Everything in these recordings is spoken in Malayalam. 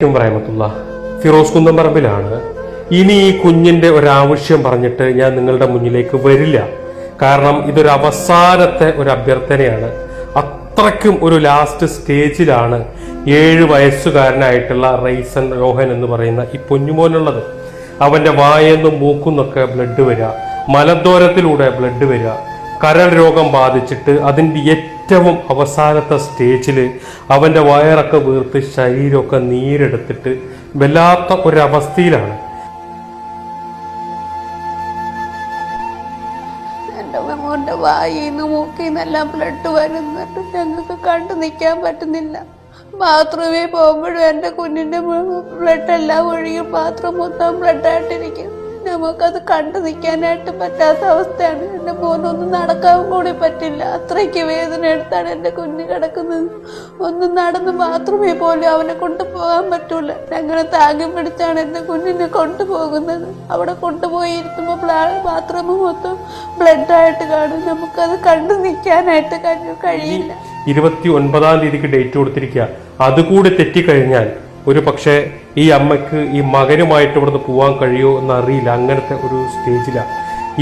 ഫിറോസ് കുന്നംപറമ്പിലാണ്. ഇനി ഈ കുഞ്ഞിന്റെ ഒരാവശ്യം പറഞ്ഞിട്ട് ഞാൻ നിങ്ങളുടെ മുന്നിലേക്ക് വരില്ല. കാരണം ഇതൊരു അവസാനത്തെ ഒരു അഭ്യർത്ഥനയാണ്. അത്രയ്ക്കും ഒരു ലാസ്റ്റ് സ്റ്റേജിലാണ് 7 വയസ്സുകാരനായിട്ടുള്ള റൈസൻ രോഹൻ എന്ന് പറയുന്ന ഈ പൊന്നുമോനുള്ളത്. അവന്റെ വായെന്നും മൂക്കുന്നൊക്കെ ബ്ലഡ് വരിക, മലദ്വാരത്തിലൂടെ ബ്ലഡ് വരിക, കരൾ രോഗം ബാധിച്ചിട്ട് അതിൻ്റെ ഏറ്റവും അവസാനത്തെ സ്റ്റേജിൽ അവൻ്റെ വയറൊക്കെ വീർത്ത് ശരീരമൊക്കെ നീരെടുത്തിട്ട് വല്ലാത്ത ഒരവസ്ഥയിലാണ്. എൻ്റെ മോൻ്റെ വായിന്ന് മൂക്കിന്നെല്ലാം ബ്ലഡ് വരുന്നിട്ട് ഞങ്ങൾക്ക് കണ്ടു നിൽക്കാൻ പറ്റുന്നില്ല. ബാത്റൂമിൽ പോകുമ്പോഴും എൻ്റെ കുഞ്ഞിൻ്റെ ബ്ലഡ് എല്ലാം ഒഴുകി ബാത്റൂം മൊത്തം ബ്ലഡായിട്ടിരിക്കും. നമുക്കത് കണ്ടു നിൽക്കാനായിട്ട് പറ്റാത്ത അവസ്ഥയാണ്. എൻ്റെ മോനൊന്നും നടക്കാൻ കൂടി പറ്റില്ല. അത്രയ്ക്ക് വേദന എടുത്താണ് എൻ്റെ കുഞ്ഞ് കിടക്കുന്നത്. ഒന്നും നടന്ന് ബാത്റൂമിൽ പോലും അവനെ കൊണ്ടുപോകാൻ പറ്റൂല. ഞങ്ങളെ താങ്ങി പിടിച്ചാണ് എൻ്റെ കുഞ്ഞിനെ കൊണ്ടുപോകുന്നത്. അവിടെ കൊണ്ടുപോയി ഇരുത്തുമ്പോൾ ബാത്റൂം മൊത്തം ബ്ലഡായിട്ട് കാണും. നമുക്കത് കണ്ടു നിൽക്കാനായിട്ട് കഴിയില്ല. 29-ാം തീയതിക്ക് ഡേറ്റ് കൊടുത്തിരിക്കുക. അതുകൂടി തെറ്റിക്കഴിഞ്ഞാൽ ഒരു പക്ഷേ ഈ അമ്മയ്ക്ക് ഈ മകനുമായിട്ട് ഇവിടുന്ന് പോകാൻ കഴിയുമോ എന്നറിയില്ല. അങ്ങനത്തെ ഒരു സ്റ്റേജിലാണ്.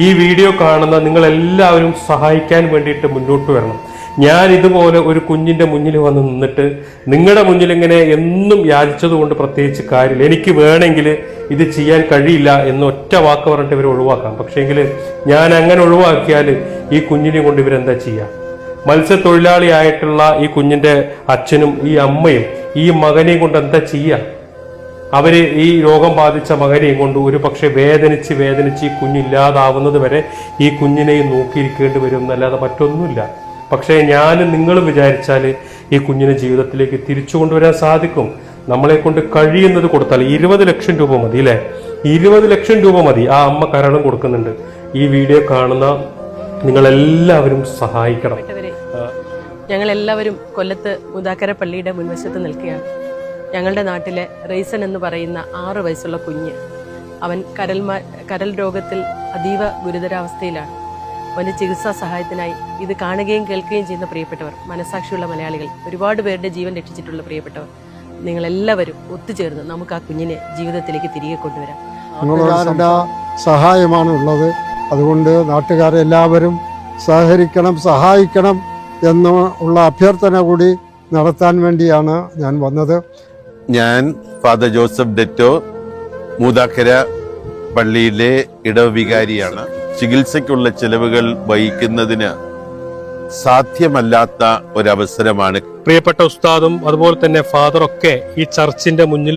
ഈ വീഡിയോ കാണുന്ന നിങ്ങളെല്ലാവരും സഹായിക്കാൻ വേണ്ടിയിട്ട് മുന്നോട്ട് വരണം. ഞാൻ ഇതുപോലെ ഒരു കുഞ്ഞിന്റെ മുന്നിൽ വന്ന് നിന്നിട്ട് നിങ്ങളുടെ മുന്നിൽ ഇങ്ങനെ എന്നും യാചിച്ചത് കൊണ്ട് പ്രത്യേകിച്ച് കാര്യമില്ല. എനിക്ക് വേണമെങ്കിൽ ഇത് ചെയ്യാൻ കഴിയില്ല എന്ന് ഒറ്റ വാക്ക് പറഞ്ഞിട്ട് ഇവരെ ഒഴിവാക്കാം. പക്ഷേങ്കിൽ ഞാൻ അങ്ങനെ ഒഴിവാക്കിയാൽ ഈ കുഞ്ഞിനെ കൊണ്ട് ഇവരെന്താ ചെയ്യുക? മത്സ്യത്തൊഴിലാളിയായിട്ടുള്ള ഈ കുഞ്ഞിന്റെ അച്ഛനും ഈ അമ്മയും ഈ മകനെയും കൊണ്ട് എന്താ ചെയ്യുക? അവര് ഈ രോഗം ബാധിച്ച മകനെയും കൊണ്ട് ഒരു പക്ഷെ വേദനിച്ച് ഈ കുഞ്ഞില്ലാതാവുന്നത് വരെ ഈ കുഞ്ഞിനെയും നോക്കിയിരിക്കേണ്ടി വരും എന്നല്ലാതെ മറ്റൊന്നുമില്ല. പക്ഷേ നിങ്ങൾ വിചാരിച്ചാൽ ഈ കുഞ്ഞിനെ ജീവിതത്തിലേക്ക് തിരിച്ചു കൊണ്ടുവരാൻ സാധിക്കും. നമ്മളെ കൊണ്ട് കഴിയുന്നത് കൊടുത്താൽ 20 ലക്ഷം രൂപ മതി, അല്ലെ? 20 ലക്ഷം രൂപ മതി. ആ അമ്മ കരളും കൊടുക്കുന്നുണ്ട്. ഈ വീഡിയോ കാണുന്ന നിങ്ങളെല്ലാവരും സഹായിക്കണം. ഞങ്ങളെല്ലാവരും കൊല്ലത്ത് മുതാക്കര പള്ളിയുടെ മുൻവശത്ത് നിൽക്കുകയാണ്. ഞങ്ങളുടെ നാട്ടിലെ റൈസൻ എന്ന് പറയുന്ന 6 വയസ്സുള്ള കുഞ്ഞ്, അവൻ കരൾ രോഗത്തിൽ അതീവ ഗുരുതരാവസ്ഥയിലാണ്. അവൻ്റെ ചികിത്സാ സഹായത്തിനായി ഇത് കാണുകയും കേൾക്കുകയും ചെയ്യുന്ന പ്രിയപ്പെട്ടവർ, മനസാക്ഷിയുള്ള മലയാളികൾ, ഒരുപാട് പേരുടെ ജീവൻ രക്ഷിച്ചിട്ടുള്ള പ്രിയപ്പെട്ടവർ, നിങ്ങളെല്ലാവരും ഒത്തുചേർന്ന് നമുക്ക് ആ കുഞ്ഞിനെ ജീവിതത്തിലേക്ക് തിരികെ കൊണ്ടുവരാം. നാട്ടുകാരുടെ സഹായമാണ് ഉള്ളത്. അതുകൊണ്ട് നാട്ടുകാരെല്ലാവരും സഹായിക്കണം എന്നുള്ള അഭ്യർത്ഥന കൂടി നടത്താൻ വേണ്ടിയാണ് ഞാൻ വന്നത്. ഞാൻ ഫാദർ ജോസഫ് ഡെറ്റോ, മൂതാക്കര പള്ളിയിലെ ഇടവികാരിയാണ്. ചികിത്സയ്ക്കുള്ള ചെലവുകൾ വഹിക്കുന്നതിന് സാധ്യമല്ലാത്ത ഒരവസരമാണ്. പ്രിയപ്പെട്ട ഉസ്താദും അതുപോലെ തന്നെ ഫാദറൊക്കെ ഈ ചർച്ചിന്റെ മുന്നിൽ